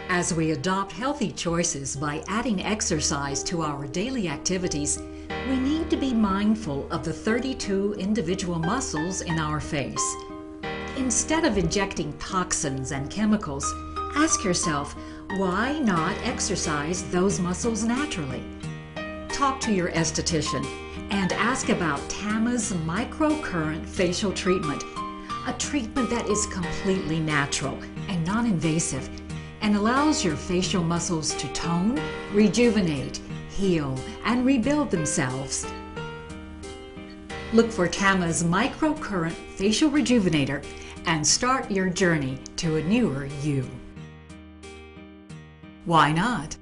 As we adopt healthy choices by adding exercise to our daily activities, we need to be mindful of the 32 individual muscles in our face. Instead of injecting toxins and chemicals, ask yourself, why not exercise those muscles naturally? Talk to your esthetician and ask about Tama's microcurrent facial treatment, a treatment that is completely natural and non-invasive and allows your facial muscles to tone, rejuvenate, heal, and rebuild themselves. Look for Tama's microcurrent facial rejuvenator and start your journey to a newer you. Why not?